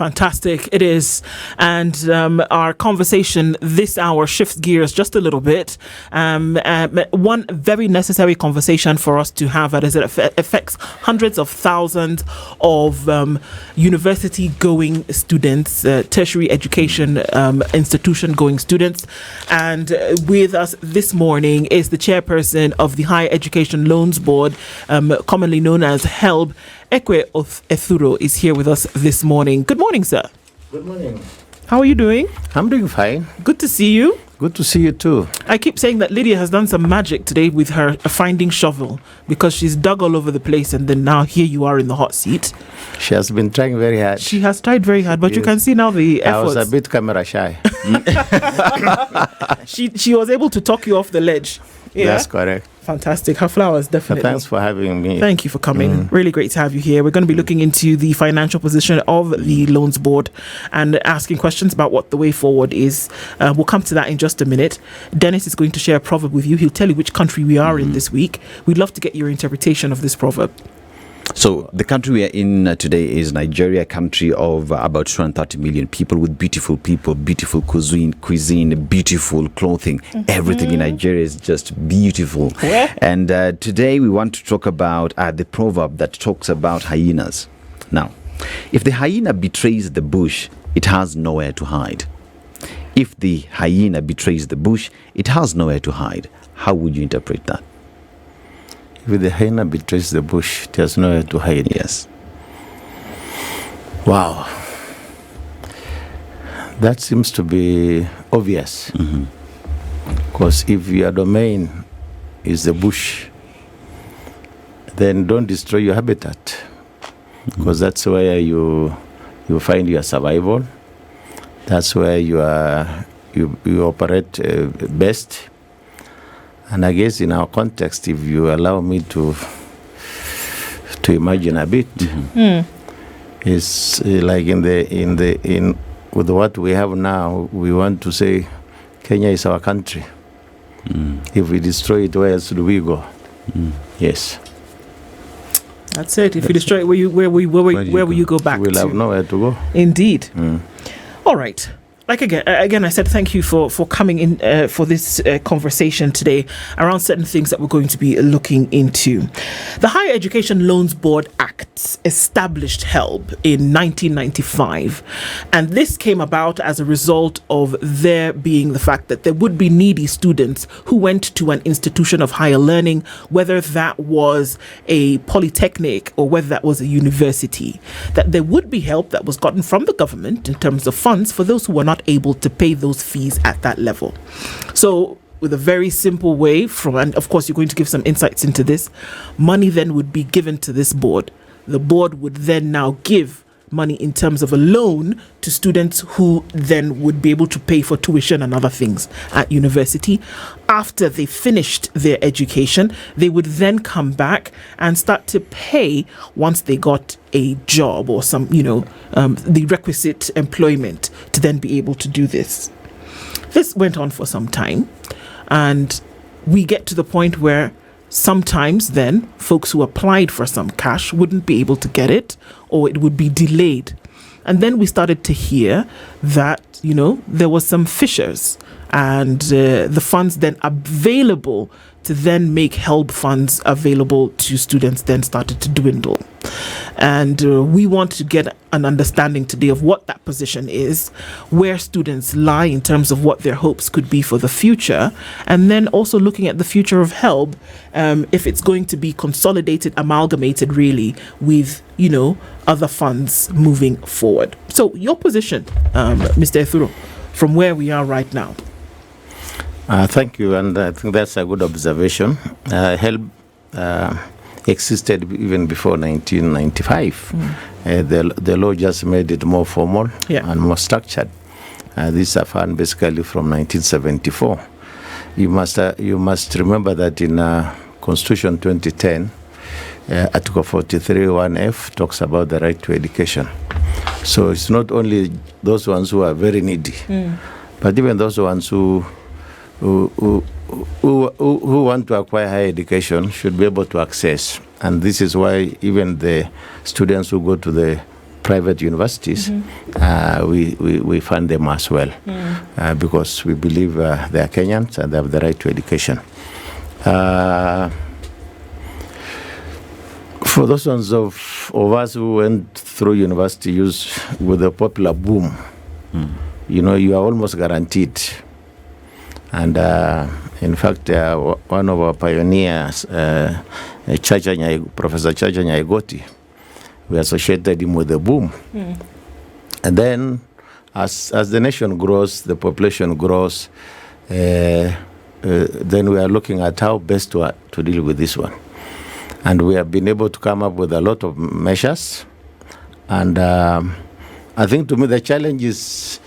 Fantastic. It is. And our conversation this hour shifts gears just a little bit. One very necessary conversation for us to have as it affects hundreds of thousands of university-going students, tertiary education institution-going students. And with us this morning is the chairperson of the Higher Education Loans Board, commonly known as HELB. Ekwee Ethuro is here with us this morning. Good morning, sir. Good morning. How are you doing? I'm doing fine. Good to see you. Good to see you too. I keep saying that Lydia has done some magic today with her finding shovel, because she's dug all over the place and then now here you are in the hot seat. She has been trying very hard. She has tried very hard, but yes. You can see now the efforts. I was a bit camera shy. She was able to talk you off the ledge. Yeah? That's correct. Fantastic. Her flowers, definitely. Thanks for having me. Thank you for coming. Really great to have you here. We're going to be looking into the financial position of the Loans Board and asking questions about what the way forward is. We'll come to that in just a minute. Dennis is going to share a proverb with you. He'll tell you which country we are in this week. We'd love to get your interpretation of this proverb. So the country we are in today is Nigeria, a country of about 230 million people with beautiful people, beautiful cuisine, beautiful clothing. Everything in Nigeria is just beautiful. Yeah. And today we want to talk about the proverb that talks about hyenas. Now, if the hyena betrays the bush, it has nowhere to hide. If the hyena betrays the bush, it has nowhere to hide. How would you interpret that? If the hyena betrays the bush, it has nowhere to hide. Yes. Wow. That seems to be obvious. Because if your domain is the bush, then don't destroy your habitat. Because that's where you find your survival. That's where you operate best. And I guess in our context, if you allow me to imagine a bit, it's like with what we have now, we want to say Kenya is our country. If we destroy it, where else do we go? Yes. That's it. If you destroy it, where will you go back we'll to? We'll have nowhere to go. Indeed. All right. Like again, I said thank you for coming in for this conversation today around certain things that we're going to be looking into. The Higher Education Loans Board Act established HELB in 1995, and this came about as a result of there being the fact that there would be needy students who went to an institution of higher learning, whether that was a polytechnic or whether that was a university, that there would be help that was gotten from the government in terms of funds for those who were not able to pay those fees at that level. So with a very simple way and of course you're going to give some insights into this, money then would be given to this board. The board would then now give money in terms of a loan to students who then would be able to pay for tuition and other things at university. After they finished their education, they would then come back and start to pay once they got a job or some, the requisite employment to then be able to do this. This went on for some time, and we get to the point where sometimes then folks who applied for some cash wouldn't be able to get it, or it would be delayed. And then we started to hear that, there was some fissures, and the funds then available to then make HELB funds available to students then started to dwindle. And we want to get an understanding today of what that position is, where students lie in terms of what their hopes could be for the future, and then also looking at the future of HELB, if it's going to be consolidated, amalgamated really with, other funds moving forward. So your position, Mr. Ethuro, from where we are right now. Thank you, and I think that's a good observation. HELB existed even before 1995. The law just made it more formal and more structured. This is a fund basically from 1974. You must remember that in Constitution 2010, Article 43(1)(f) talks about the right to education. So it's not only those ones who are very needy, but even those ones who want to acquire higher education should be able to access. And this is why even the students who go to the private universities, we fund them as well, because we believe they are Kenyans and they have the right to education. For those ones of us who went through university years with a popular boom, you know, you are almost guaranteed. And in fact, one of our pioneers, Professor Chacha Nyaigoti, we associated him with the boom. And then as the nation grows, the population grows, then we are looking at how best to deal with this one. And we have been able to come up with a lot of measures. And I think to me the challenge is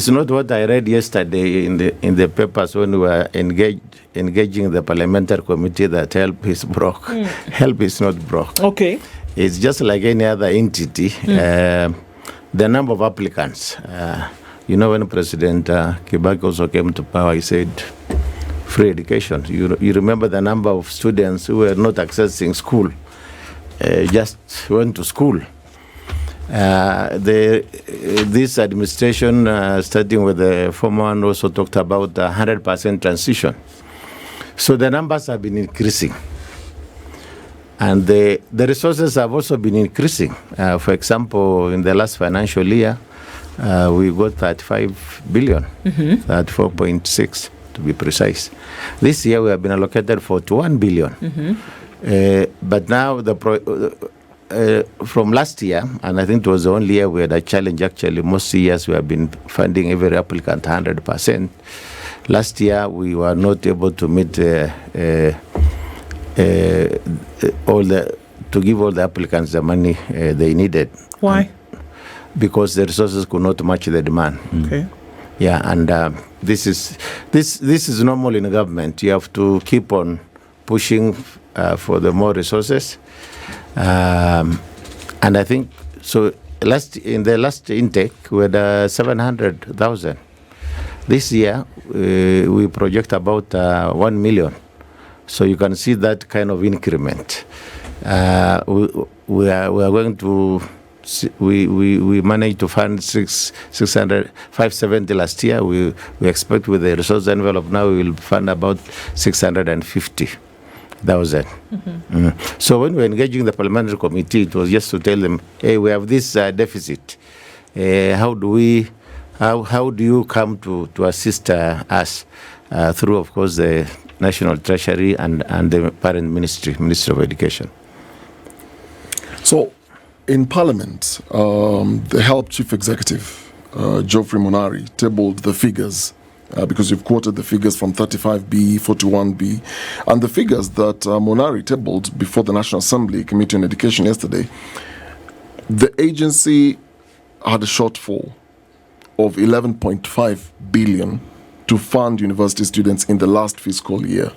not what I read yesterday in the papers when we were engaging the parliamentary committee that HELB is broke. HELB is not broke. Okay. It's just like any other entity. The number of applicants. You know, when President Kibaki also came to power, he said, free education. You remember the number of students who were not accessing school, just went to school. This administration, starting with the former one, also talked about 100% transition. So the numbers have been increasing. And the resources have also been increasing. For example, in the last financial year, we got 35 billion, 34.6 to be precise. This year we have been allocated 41 billion. But now from last year, and I think it was the only year we had a challenge actually, most years we have been funding every applicant 100%. Last year we were not able to meet to give all the applicants the money they needed. Why? Because the resources could not match the demand. Okay. Yeah, and this is normal in government. You have to keep on pushing for the more resources, and I think so. In the last intake, we had 700,000. This year, we project about 1 million. So you can see that kind of increment. We are going to. We managed to fund 570 last year. We expect with the resource envelope now we will fund about 650,000. So when we're engaging the parliamentary committee, it was just to tell them, hey, we have this deficit. How do you come to assist us through, of course, the National Treasury and the parent Ministry of Education. So, in Parliament, the HELB Chief Executive, Geoffrey Monari, tabled the figures, because you've quoted the figures from 35B, 41B, and the figures that Monari tabled before the National Assembly Committee on Education yesterday. The agency had a shortfall of 11.5 billion to fund university students in the last fiscal year.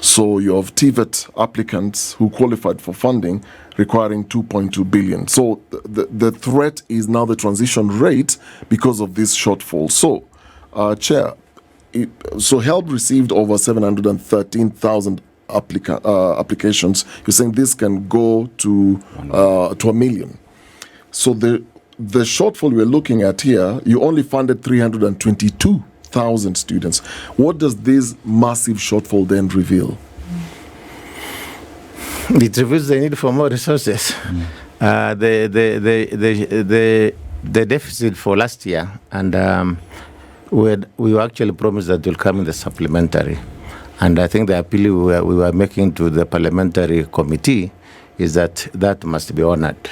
So you have TVET applicants who qualified for funding requiring 2.2 billion. So the threat is now the transition rate because of this shortfall. So, Chair, so HELB received over 713,000 applications. You're saying this can go to 1 million. So the shortfall we're looking at here, you only funded 322,000 students. What does this massive shortfall then reveal? It reveals the need for more resources. The deficit for last year, and we actually promised that it will come in the supplementary. And I think the appeal we were making to the parliamentary committee is that must be honored.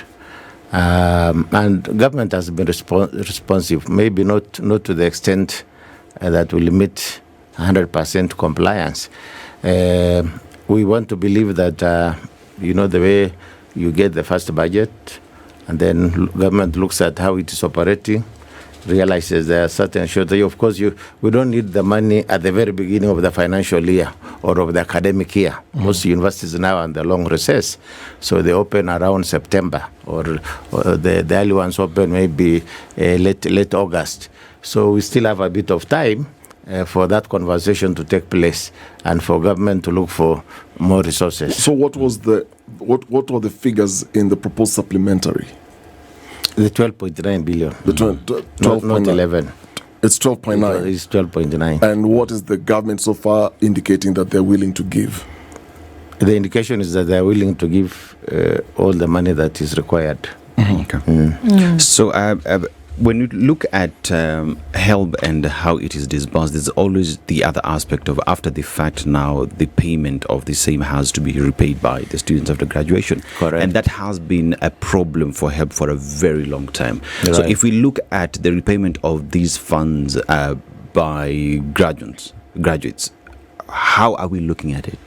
And government has been responsive, maybe not to the extent that will meet 100% compliance. We want to believe that, the way you get the first budget, and then government looks at how it is operating, realizes there are certain shortages. Of course, we don't need the money at the very beginning of the financial year or of the academic year. Most universities now are in the long recess, so they open around September, or the early ones open maybe late August. So we still have a bit of time for that conversation to take place and for government to look for more resources. So what were the figures in the proposed supplementary? The 12.9 billion. The 12.9. Not 11. It's 12.9. It's 12.9. And what is the government so far indicating that they're willing to give? The indication is that they're willing to give all the money that is required. Okay. So when you look at HELB and how it is disbursed, there's always the other aspect of after the fact. Now the payment of the same has to be repaid by the students after graduation. Correct. And that has been a problem for HELB for a very long time. Right. So if we look at the repayment of these funds by graduates, how are we looking at it?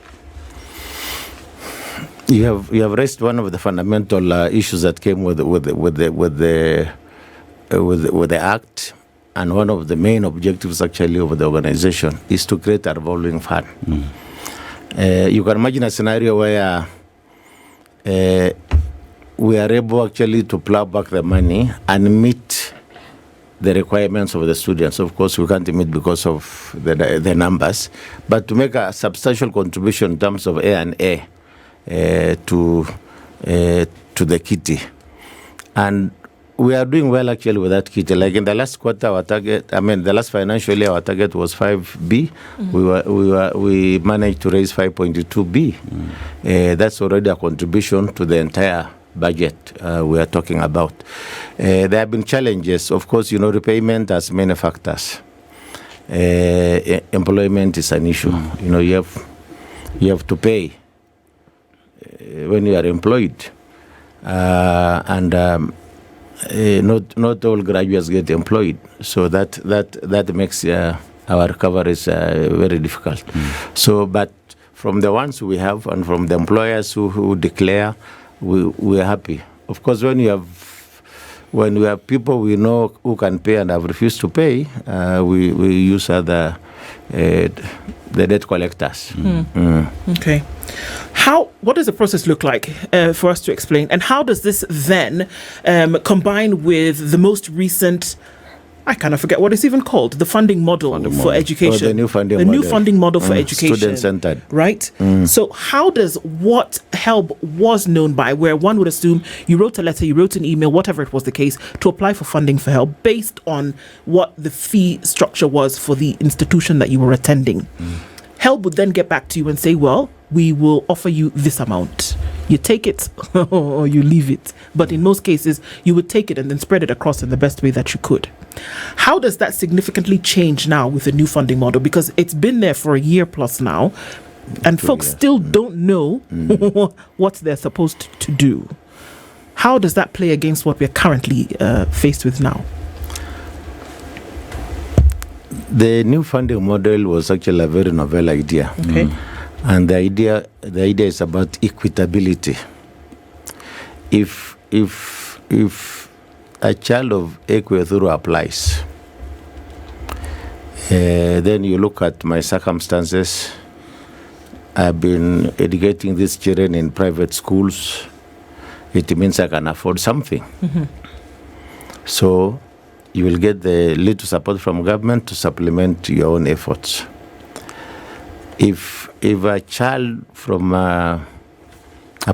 You have raised one of the fundamental issues that came with the act, and one of the main objectives actually of the organization is to create a revolving fund. You can imagine a scenario where we are able actually to plow back the money and meet the requirements of the students. Of course, we can't meet because of the numbers, but to make a substantial contribution in terms of A&A to the kitty. And we are doing well actually with that kitty. Like in the last quarter, the last financial year, our target was 5B. We managed to raise 5.2B. That's already a contribution to the entire budget we are talking about. There have been challenges. Of course, repayment has many factors. Employment is an issue. You have to pay when you are employed, and not all graduates get employed, so that makes our recoveries very difficult. So, but from the ones we have and from the employers who declare, we are happy. Of course, when we have people we know who can pay and have refused to pay, we use the debt collectors. Okay. What does the process look like for us to explain? And how does this then combine with the most recent, I kind of forget what it's even called, the funding model for education? The new funding model. New funding model for education. Student-centered. Right? So how does what HELB was known by, where one would assume you wrote a letter, you wrote an email, whatever it was the case, to apply for funding for HELB based on what the fee structure was for the institution that you were attending. HELB would then get back to you and say, well, we will offer you this amount. You take it or you leave it. But in most cases, you would take it and then spread it across in the best way that you could. How does that significantly change now with the new funding model? Because it's been there for a year plus now, and folks still don't know what they're supposed to do. How does that play against what we're currently faced with now? The new funding model was actually a very novel idea. Okay. And the idea is about equitability. If a child of Ekwee Ethuro applies, then you look at my circumstances. I've been educating these children in private schools. It means I can afford something. So you will get the little support from government to supplement your own efforts. If a child from a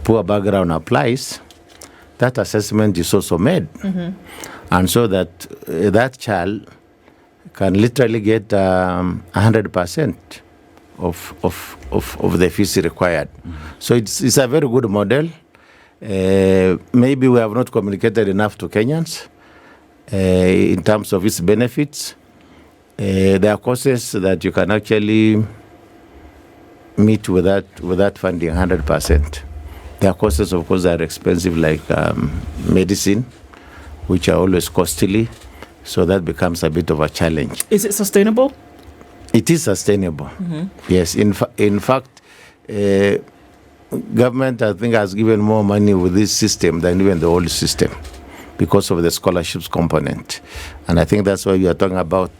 poor background applies, that assessment is also made. And so that child can literally get 100% of the fees required. So it's a very good model. Maybe we have not communicated enough to Kenyans in terms of its benefits. There are courses that you can actually meet with that funding 100%. There are courses, of course, that are expensive, like medicine, which are always costly. So that becomes a bit of a challenge. Is it sustainable? It is sustainable. Yes. In fact, government, I think, has given more money with this system than even the old system, because of the scholarships component. And I think that's why we are talking about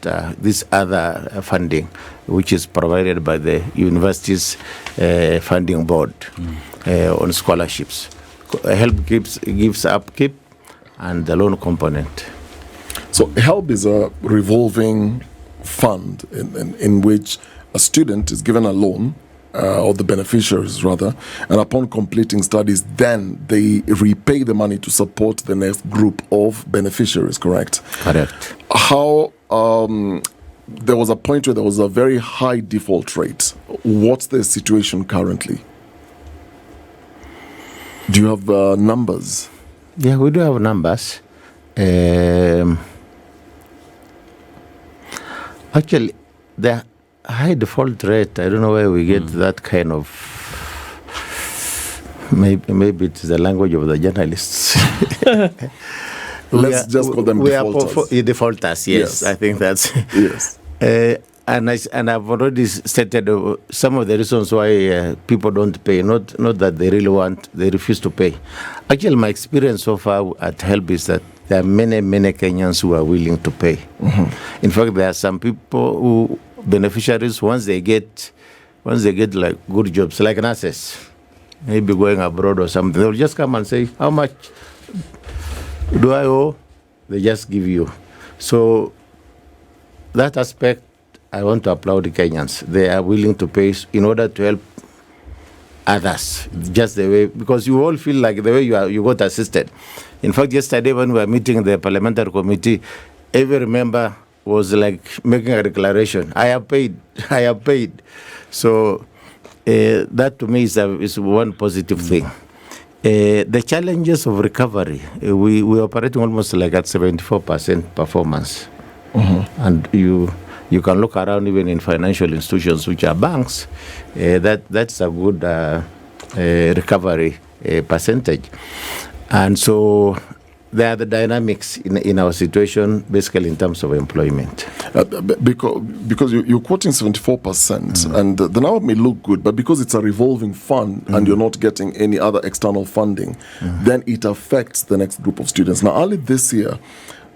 this other funding, which is provided by the university's funding board on scholarships. HELB gives upkeep and the loan component. So HELB is a revolving fund in which a student is given a loan or the beneficiaries rather, and upon completing studies, then they repay the money to support the next group of beneficiaries, correct? Correct. How there was a point where there was a very high default rate. What's the situation currently? Do you have numbers? Yeah, we do have numbers. Actually, the high default rate, I don't know where we get that kind of, maybe it's the language of the journalists. Let's just call them defaulters. Defaulters, yes. I think that's... Yes. And I've already stated some of the reasons why people don't pay. Not that they really want, they refuse to pay. Actually, my experience so far at HELB is that there are many Kenyans who are willing to pay. In fact, there are some people who beneficiaries once they get like good jobs, like nurses, maybe going abroad or something, they'll just come and say, "How much do I owe?" They just give you. So that aspect, I want to applaud the Kenyans. They are willing to pay in order to help others, just the way, because you all feel like the way you got assisted. In fact, yesterday when we were meeting the parliamentary committee, every member was like making a declaration, I have paid. So that to me is one positive thing. The challenges of recovery, we're operating almost like at 74% performance. And you can look around even in financial institutions, which are banks, that's a good recovery percentage. And so there are the dynamics in our situation, basically in terms of employment. Because you're quoting 74%, and the number may look good, but because it's a revolving fund and you're not getting any other external funding, then it affects the next group of students. Now, early this year,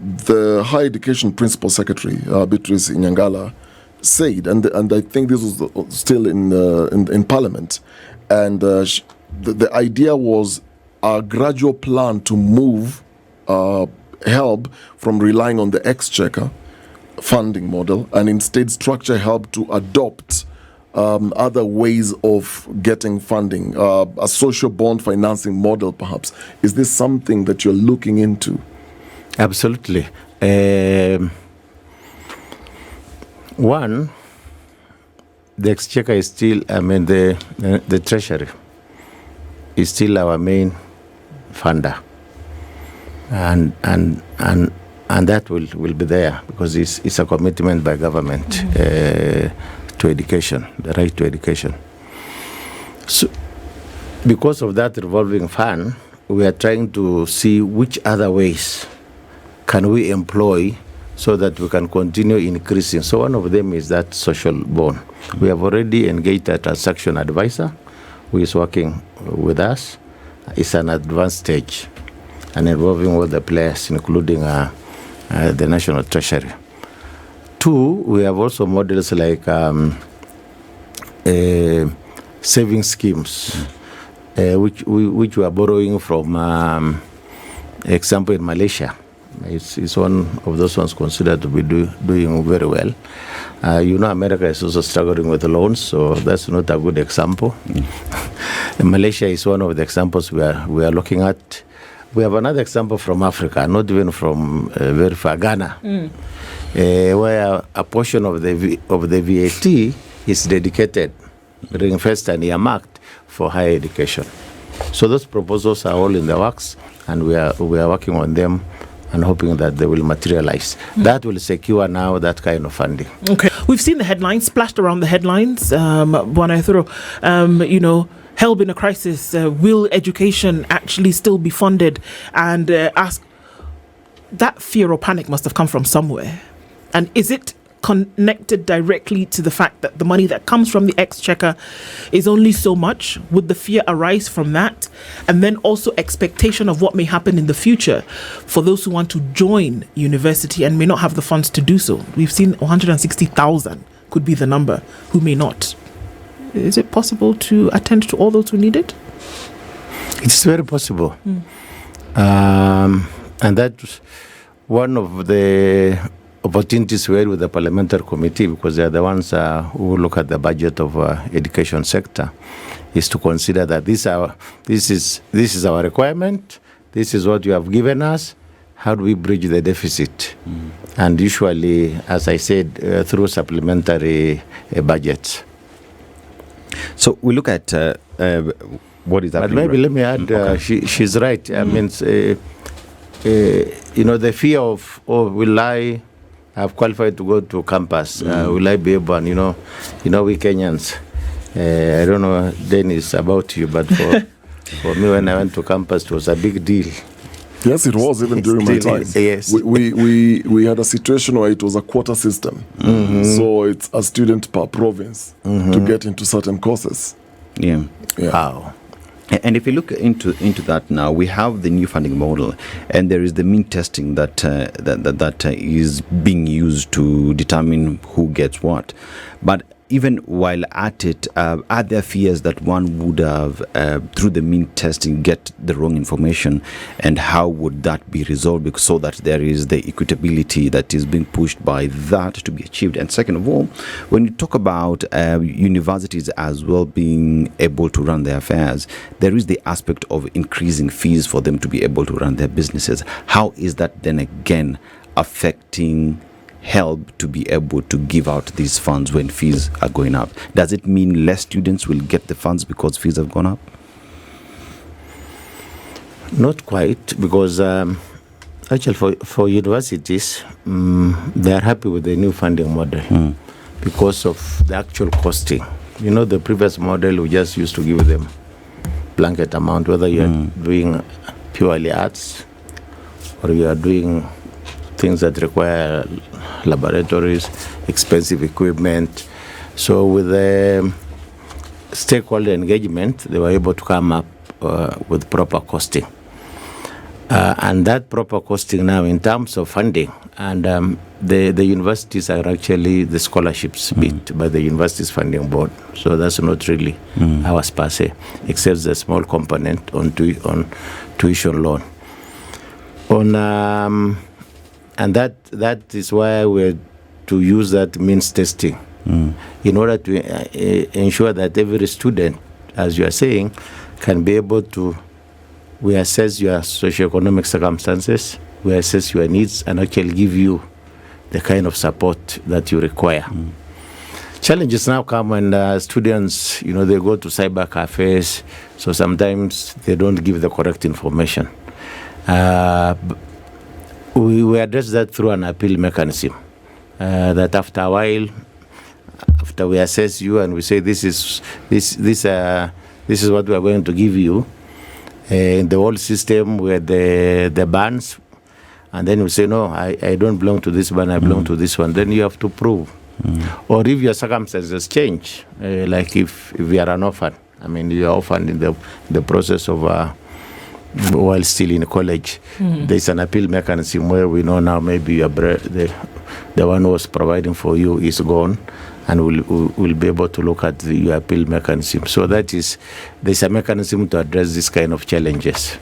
the Higher Education Principal Secretary, Beatrice Inyangala, said, and I think this was still in Parliament, and the idea was a gradual plan to move HELB from relying on the exchequer funding model and instead structure HELB to adopt other ways of getting funding, a social bond financing model perhaps. Is this something that you're looking into? Absolutely. One, the exchequer is still, the treasury is still our main funder. And that will be there because it's a commitment by government to education, the right to education. So because of that revolving fund, we are trying to see which other ways can we employ so that we can continue increasing. So one of them is that social bond. We have already engaged a transaction advisor who is working with us. It's an advanced stage and involving all the players, including the National Treasury. Two, we have also models like saving schemes, which we are borrowing from, example, in Malaysia. It's one of those ones considered to be doing very well. America is also struggling with loans, so that's not a good example. Malaysia is one of the examples we are looking at. We have another example from Africa, not even from very far, Ghana, where a portion of the VAT is dedicated, ring-fenced and earmarked for higher education. So those proposals are all in the works, and we are working on them and hoping that they will materialize. That will secure now that kind of funding. Okay. We've seen the headlines, splashed around the headlines. Ekwee Ethuro, HELB in a crisis. Will education actually still be funded? And ask, that fear or panic must have come from somewhere. And is it connected directly to the fact that the money that comes from the exchequer is only so much? Would the fear arise from that? And then also expectation of what may happen in the future for those who want to join university and may not have the funds to do so. We've seen 160,000 could be the number who may not. Is it possible to attend to all those who need it? It's very possible. And that's one of the opportunities were with the parliamentary committee, because they are the ones who look at the budget of education sector, is to consider that this is our requirement, this is what you have given us, how do we bridge the deficit? And usually, as I said, through supplementary budgets. So we look at what is happening. But maybe let me add, Okay. she's right. I mean, the fear of, will I have qualified to go to campus? Will I be able? And we Kenyans. I don't know, Dennis, about you, but for me, when I went to campus, it was a big deal. Yes, it was even during my time. Yes. We had a situation where it was a quota system. So it's a student per province to get into certain courses. Yeah. Wow. And if you look into that now, we have the new funding model, and there is the mean testing that is being used to determine who gets what. But even while at it, are there fears that one would have, through the mean testing, get the wrong information, and how would that be resolved so that there is the equitability that is being pushed by that to be achieved? And second of all, when you talk about universities as well being able to run their affairs, there is the aspect of increasing fees for them to be able to run their businesses. How is that then again affecting HELB to be able to give out these funds when fees are going up? Does it mean less students will get the funds because fees have gone up? Not quite, because actually for universities, they are happy with the new funding model because of the actual costing. The previous model, we just used to give them blanket amount, whether you are doing purely arts or you are doing things that require laboratories, expensive equipment. So with the stakeholder engagement, they were able to come up with proper costing. And that proper costing now in terms of funding, and the universities are actually the scholarships bit by the universities funding board. So that's not really ours per se, except the small component on tuition loan. And that is why we're to use that means testing in order to ensure that every student, as you are saying, can be able to, we assess your socioeconomic circumstances, we assess your needs, and actually give you the kind of support that you require. Challenges now come when students, they go to cyber cafes, so sometimes they don't give the correct information. We address that through an appeal mechanism. That after a while, after we assess you and we say this is what we are going to give you, in the old system where the bans, and then we say no, I don't belong to this ban, I belong to this one. Then you have to prove, or if your circumstances change, like if you are an orphan, you are orphaned in the process of. While still in college, there's an appeal mechanism where we know now maybe the one who was providing for you is gone, and we'll be able to look at your appeal mechanism. So there's a mechanism to address this kind of challenges.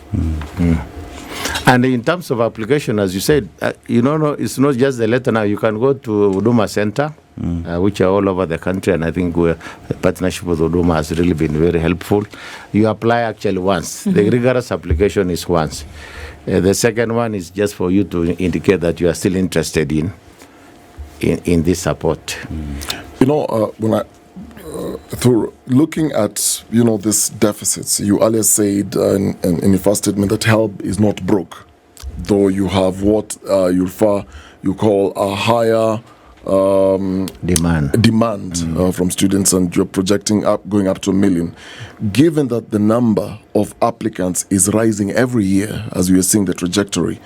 And in terms of application, as you said, it's not just the letter now. You can go to Huduma Center, which are all over the country, and I think the partnership with Huduma has really been very helpful. You apply actually once. The rigorous application is once. The second one is just for you to indicate that you are still interested in this support. When through looking at this deficits, you earlier said in your first statement that HELB is not broke, though you have what you call a higher demand from students, and you're projecting going up to 1 million. Given that the number of applicants is rising every year, as we are seeing the trajectory,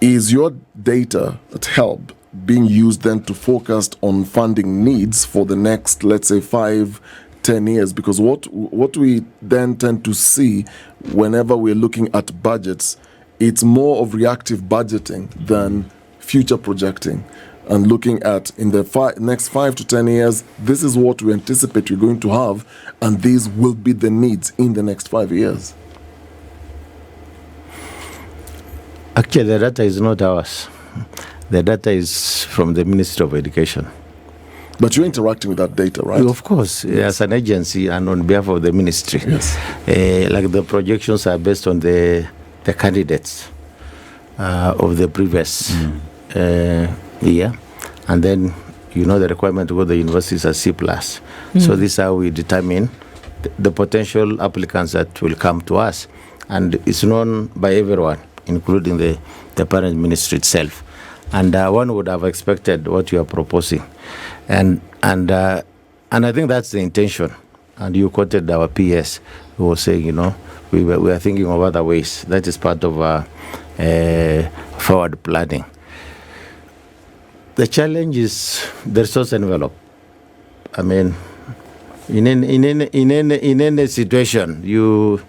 is your data at HELB being used then to focus on funding needs for the next, let's say, 5-10 years? Because what we then tend to see whenever we're looking at budgets, it's more of reactive budgeting than future projecting, and looking at in the next 5 to 10 years, this is what we anticipate we're going to have, and these will be the needs in the next 5 years. Actually, the data is not ours. The data is from the Ministry of Education. But you're interacting with that data, right? Of course, as an agency and on behalf of the ministry. Yes. Like the projections are based on the candidates of the previous year. And then, the requirement to go to the university is a C+. So this is how we determine the potential applicants that will come to us. And it's known by everyone, including the parent ministry itself. And one would have expected what you are proposing. And I think that's the intention. And you quoted our PS, who was saying, we are thinking of other ways. That is part of forward planning. The challenge is the resource envelope. I mean, in any situation, your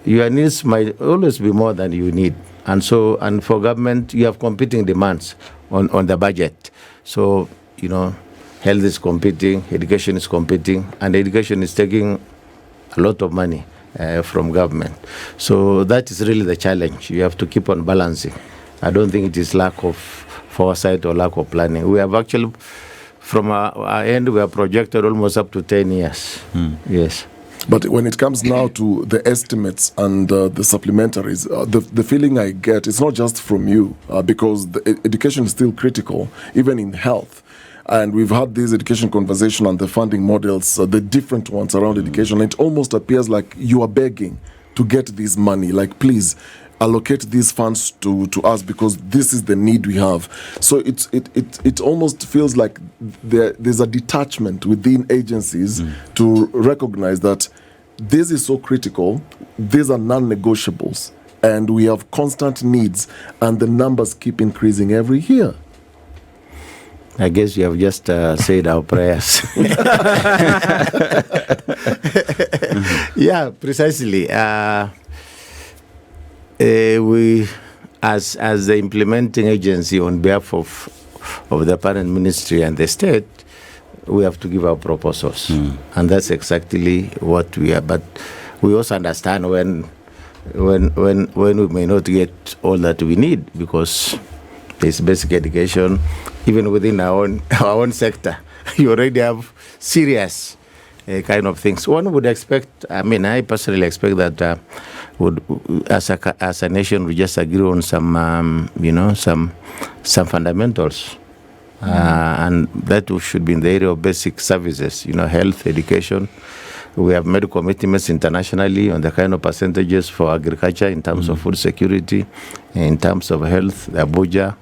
needs might always be more than you need. And for government, you have competing demands on the budget. So, health is competing, education is competing, and education is taking a lot of money from government. So that is really the challenge. You have to keep on balancing. I don't think it is lack of foresight or lack of planning. We have actually, from our end, we have projected almost up to 10 years. Yes. But when it comes now to the estimates and the supplementaries, the feeling I get, it's not just from you, because the education is still critical, even in health. And we've had this education conversation on the funding models, the different ones around education. It almost appears like you are begging to get this money, like, please allocate these funds to us because this is the need we have. So it almost feels like there's a detachment within agencies to recognize that this is so critical, these are non-negotiables, and we have constant needs, and the numbers keep increasing every year. I guess you have just said our prayers. Yeah, precisely. We, as the implementing agency on behalf of the parent ministry and the state, we have to give our proposals, and that's exactly what we are. But we also understand when we may not get all that we need, because there's basic education. Even within our own sector, you already have serious kind of things. One would expect. I mean, I personally expect that as a nation, we just agree on some fundamentals, and that should be in the area of basic services. Health, education. We have made commitments internationally on the kind of percentages for agriculture in terms of food security, in terms of health, the Abuja.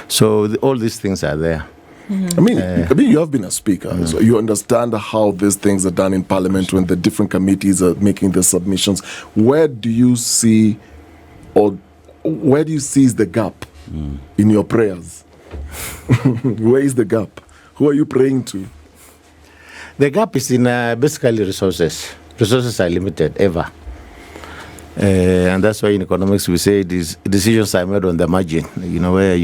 So all these things are there. I mean, you have been a speaker, so you understand how these things are done in Parliament when the different committees are making the submissions. Where do you see is the gap in your prayers? Where is the gap? Who are you praying to? The gap is in basically resources. Resources are limited, ever. And that's why in economics we say these decisions are made on the margin, where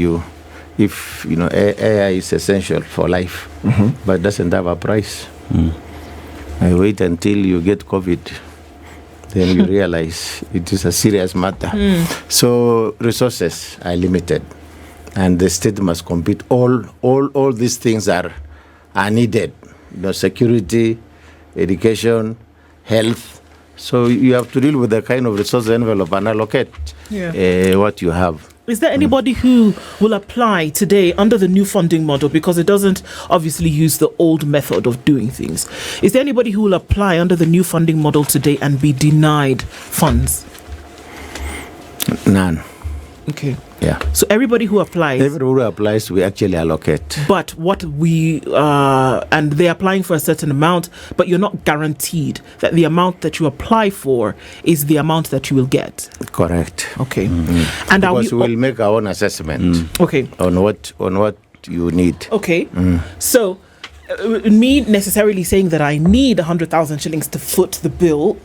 if AI is essential for life, but doesn't have a price. I wait until you get COVID, then you realize it is a serious matter. So resources are limited, and the state must compete. All these things are needed. Security, education, health. So you have to deal with the kind of resource envelope and allocate what you have. Is there anybody who will apply today under the new funding model, because it doesn't obviously use the old method of doing things? Is there anybody who will apply under the new funding model today and be denied funds? None. Okay. Yeah. So everybody who applies, we actually allocate. But what and they're applying for a certain amount, but you're not guaranteed that the amount that you apply for is the amount that you will get. Correct. Okay. And because we will make our own assessment. Okay. On what you need. Okay. So me necessarily saying that I need 100,000 shillings to foot the bill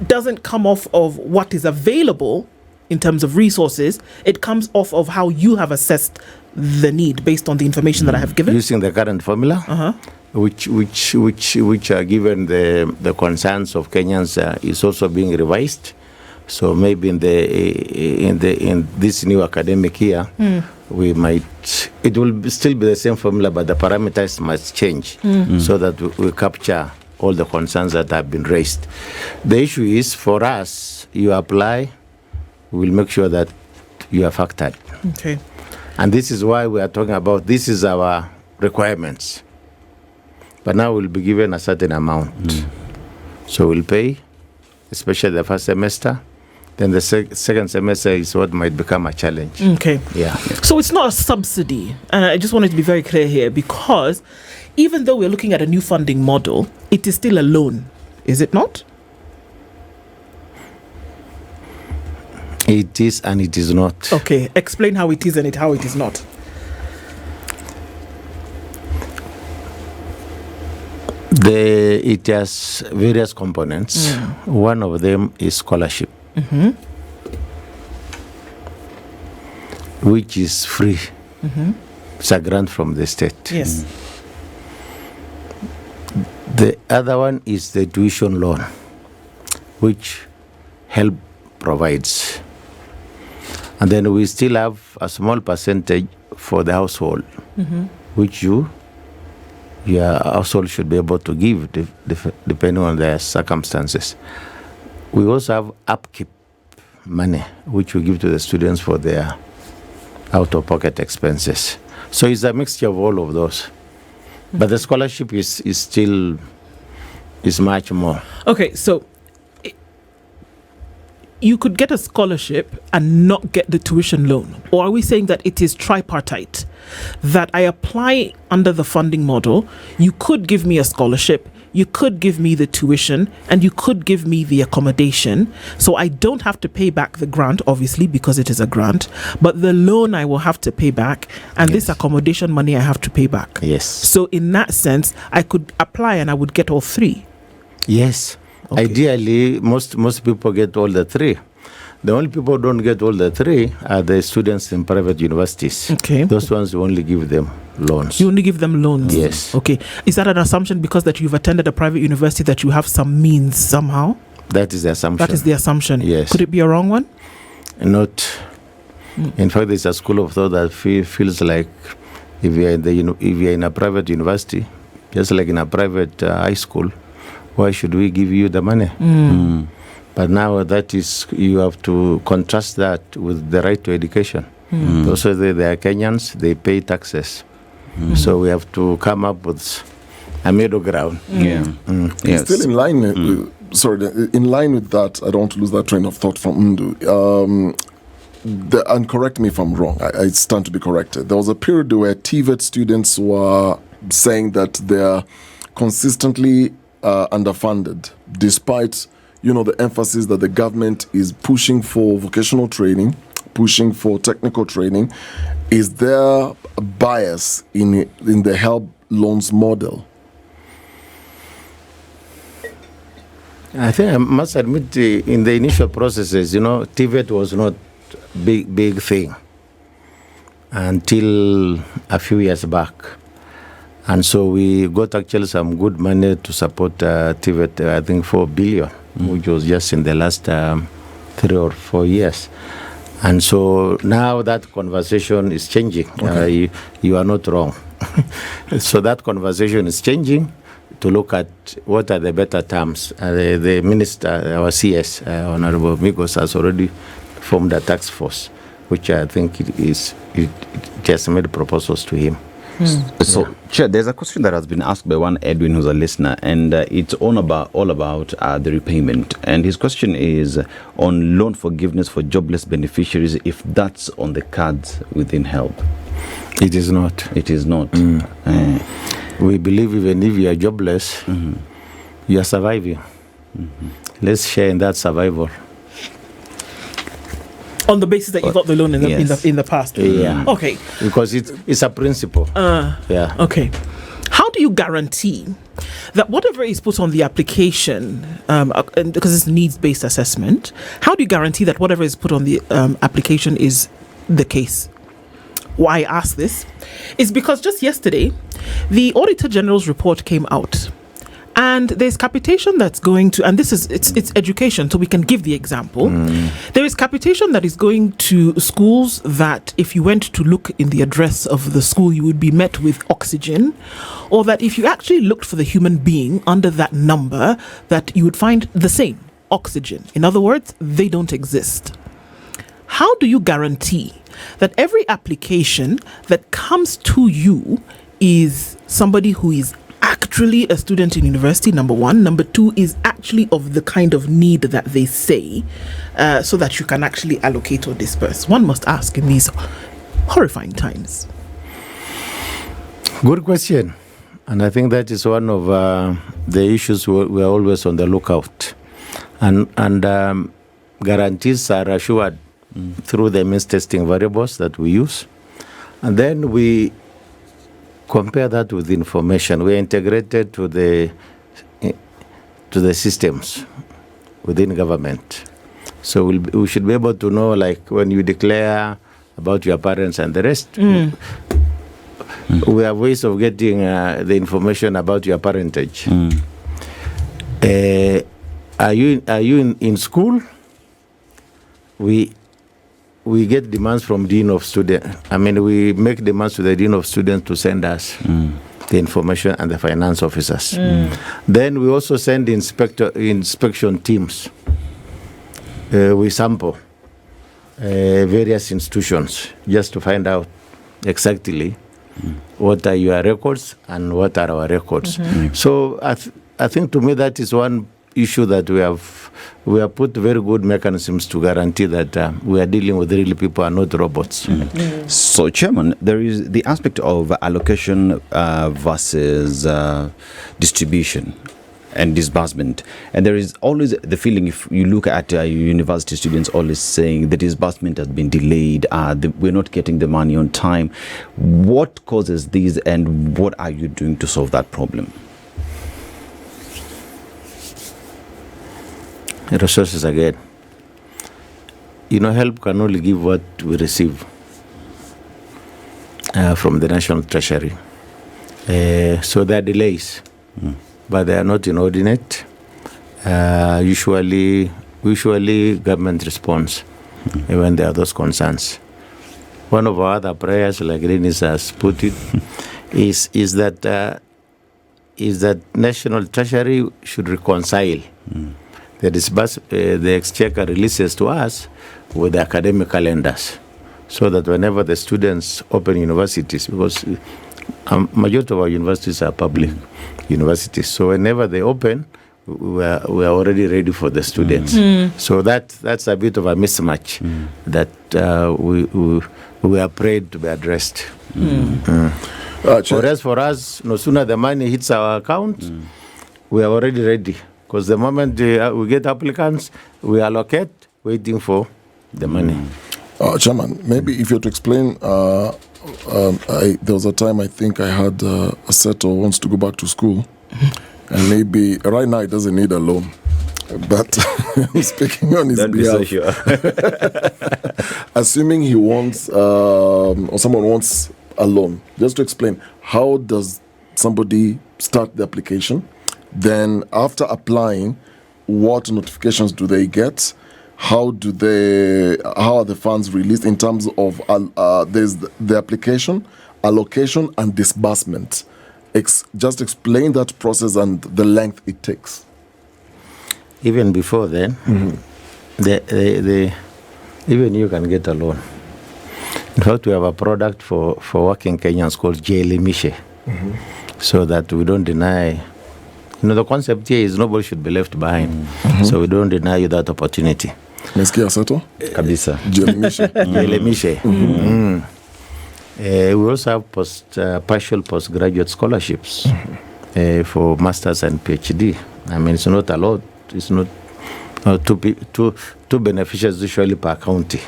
doesn't come off of what is available in terms of resources. It comes off of how you have assessed the need based on the information that I have given. Using the current formula, which are given the concerns of Kenyans, is also being revised. So maybe in this new academic year, it will still be the same formula, but the parameters must change so that we capture all the concerns that have been raised. The issue is, for us, you apply, we'll make sure that you are factored. Okay. And this is why we are talking about, this is our requirements. But now we'll be given a certain amount. So we'll pay, especially the first semester. Then the second semester is what might become a challenge. Okay. Yeah. So it's not a subsidy. And I just wanted to be very clear here, because even though we're looking at a new funding model, it is still a loan, is it not? It is and it is not. Okay. Explain how it is and how it is not. It has various components. One of them is scholarship, which is free. It's a grant from the state. Yes. The other one is the tuition loan, which HELB provides. And then we still have a small percentage for the household, which your household should be able to give depending on their circumstances. We also have upkeep money, which we give to the students for their out-of-pocket expenses. So it's a mixture of all of those. But the scholarship is much more. Okay, so you could get a scholarship and not get the tuition loan? Or are we saying that it is tripartite? That I apply under the funding model, you could give me a scholarship, you could give me the tuition, and you could give me the accommodation. So I don't have to pay back the grant, obviously, because it is a grant, but the loan I will have to pay back, and this accommodation money I have to pay back. Yes. So in that sense, I could apply and I would get all three. Yes. Okay. Ideally, most people get all the three. The only people who don't get all the three are the students in private universities. Okay. Those ones, you only give them loans. You only give them loans? Yes. Okay. Is that an assumption because that you've attended a private university that you have some means somehow? That is the assumption. That is the assumption. Yes. Could it be a wrong one? Not. In fact, there's a school of thought that feels like if you're in a private university, just like in a private high school, why should we give you the money? But now that is, you have to contrast that with the right to education. Also, they are Kenyans, they pay taxes. So we have to come up with a middle ground. Yes. Still in line in line with that, I don't want to lose that train of thought from Mdu. And correct me if I'm wrong, I stand to be corrected. There was a period where TVET students were saying that they're consistently underfunded, despite the emphasis that the government is pushing for vocational training, pushing for technical training. Is there a bias in the HELB loans model? I think I must admit, in the initial processes, TVET was not big thing until a few years back. And so we got actually some good money to support TVET, I think 4 billion, which was just in the last 3 or 4 years. And so now that conversation is changing. Okay. You are not wrong. So that conversation is changing to look at what are the better terms. The minister, our CS, Honorable Migos, has already formed a task force, which I think it has made proposals to him. So, Chair, there's a question that has been asked by one Edwin, who's a listener, and it's all about the repayment. And his question is on loan forgiveness for jobless beneficiaries, if that's on the cards within HELB. It is not. It is not. We believe even if you are jobless, you are surviving. Let's share in that survival. On the basis that you got the loan in the past. Yeah. Okay. Because it's a principle. Yeah. Okay. How do you guarantee that whatever is put on the application, because it's needs-based assessment, how do you guarantee that whatever is put on the application is the case? Why I ask this is because just yesterday, the Auditor General's report came out. And And there's capitation that's going to, and this is, it's education, so we can give the example. There is capitation that is going to schools that if you went to look in the address of the school, you would be met with oxygen, or that if you actually looked for the human being under that number, that you would find the same, oxygen. In other words, they don't exist. How do you guarantee that every application that comes to you is somebody who is actually a student in university, number one? Number two, is actually of the kind of need that they say, so that you can actually allocate or disperse? One must ask in these horrifying times. Good question. And I think that is one of the issues we are always on the lookout. And guarantees are assured through the means testing variables that we use. And then we compare that with information. We are integrated to the systems within government. So we should be able to know, like when you declare about your parents and the rest, we have ways of getting the information about your parentage. Are you in school? We get demands from Dean of Students. I mean, we make demands to the Dean of Students to send us the information and the finance officers. Then we also send inspection teams. We sample various institutions just to find out exactly what are your records and what are our records. So I think to me that is one issue that we have put very good mechanisms to guarantee that we are dealing with real people and not robots. So, Chairman, there is the aspect of allocation versus distribution and disbursement. And there is always the feeling, if you look at university students always saying the disbursement has been delayed, we're not getting the money on time. What causes these, and what are you doing to solve that problem? Resources again. HELB can only give what we receive from the National Treasury. So there are delays, but they are not inordinate. Usually government responds when there are those concerns. One of our other prayers, like Dennis has put it, is that National Treasury should reconcile the exchequer releases to us with the academic calendars, so that whenever the students open universities, because majority of our universities are public universities, so whenever they open, we are already ready for the students. So that's a bit of a mismatch that we are prayed to be addressed. Whereas for us, no sooner the money hits our account, we are already ready. Because the moment we get applicants, we allocate, waiting for the money. Chairman, maybe if you had to explain, there was a time I think I had a set who wants to go back to school, and maybe right now he doesn't need a loan, but I'm speaking on his behalf. So sure. Assuming he wants, or someone wants a loan, just to explain, how does somebody start the application? Then after applying, what notifications do they get? How are the funds released in terms of there's the application, allocation, and disbursement? Just explain that process and the length it takes. Even before then, even you can get a loan. In fact, we have a product for working Kenyans called Jelimishe, so that we don't deny. The concept here is nobody should be left behind. So we don't deny you that opportunity. Nasikia Sato? Kabisa. Jelimishe. We also have partial postgraduate scholarships for masters and PhD. I mean, it's not a lot. It's not two beneficiaries usually per county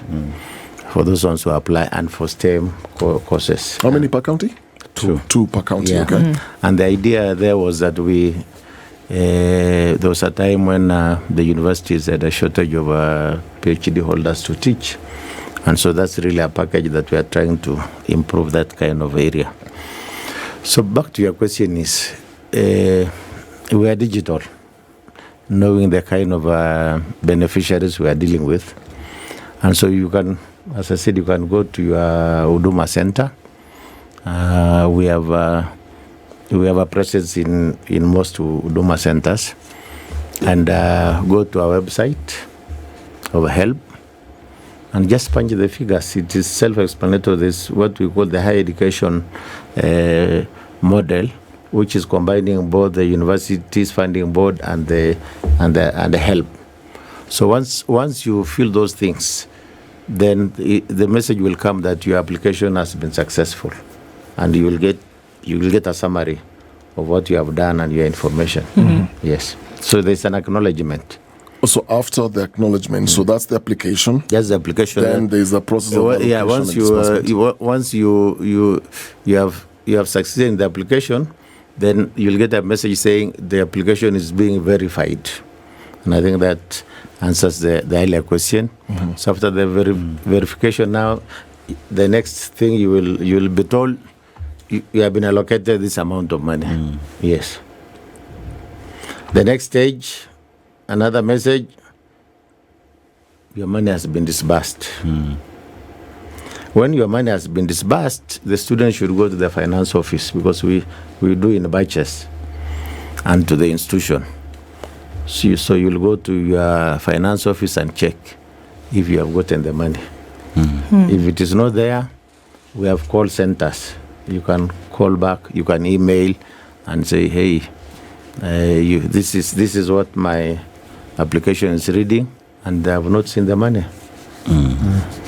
for those ones who apply, and for STEM courses. How many per county? Two per county. Yeah. Okay. And the idea there was that there was a time when the universities had a shortage of PhD holders to teach. And so that's really a package that we are trying to improve that kind of area. So back to your question is, we are digital, knowing the kind of beneficiaries we are dealing with. And so you can, as I said, you can go to your Huduma Center. We have a presence in most Huduma centers. And go to our website of HELB and just punch the figures. It is self-explanatory. This is what we call the higher education model, which is combining both the universities funding board and the HELB. So once you feel those things, then the message will come that your application has been successful, and you will get a summary of what you have done and your information. Mm-hmm. Yes. So there's an acknowledgement. So after the acknowledgement, so that's the application. That's the application. Then there's a process of allocation. Yeah. Once you have succeeded in the application, then you'll get a message saying the application is being verified, and I think that answers the earlier question. Mm-hmm. So after the verification, now the next thing you will be told you have been allocated this amount of money. Yes. The next stage, another message, your money has been disbursed. When your money has been disbursed, the student should go to the finance office, because we do in batches, and to the institution. So you'll go to your finance office and check if you have gotten the money. If it is not there, we have call centers. You can call back, you can email and say, hey, this is what my application is reading, and I have not seen the money.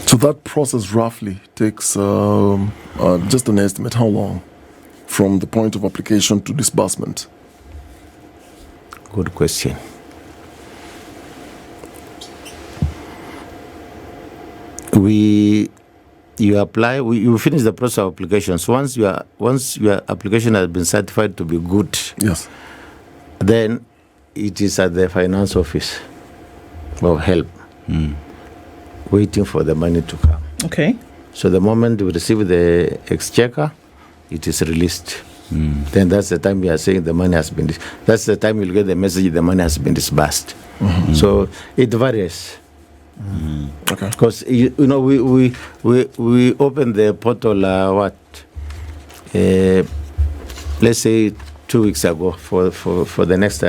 So that process roughly takes just an estimate, how long from the point of application to disbursement? Good question. You apply. You finish the process of applications. Once your application has been certified to be good, yes, then it is at the finance office of HELB, waiting for the money to come. Okay. So the moment we receive the exchequer, it is released. Then that's the time we are saying the money has been. That's the time you'll get the message the money has been disbursed. So it varies. Okay. Because we open the portal let's say 2 weeks ago for the next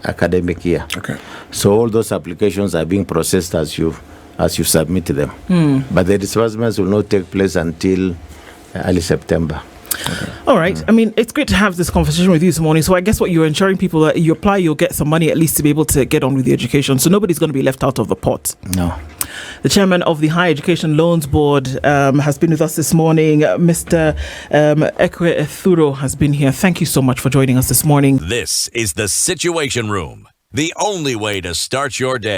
academic year. Okay. So all those applications are being processed as you submit them. But the disbursements will not take place until early September. Okay. All right. I mean, it's great to have this conversation with you this morning. So I guess what you're ensuring people that you apply, you'll get some money at least to be able to get on with the education. So nobody's going to be left out of the pot. No. The chairman of the Higher Education Loans Board has been with us this morning. Mr. Ekwee Ethuro has been here. Thank you so much for joining us this morning. This is the Situation Room, the only way to start your day.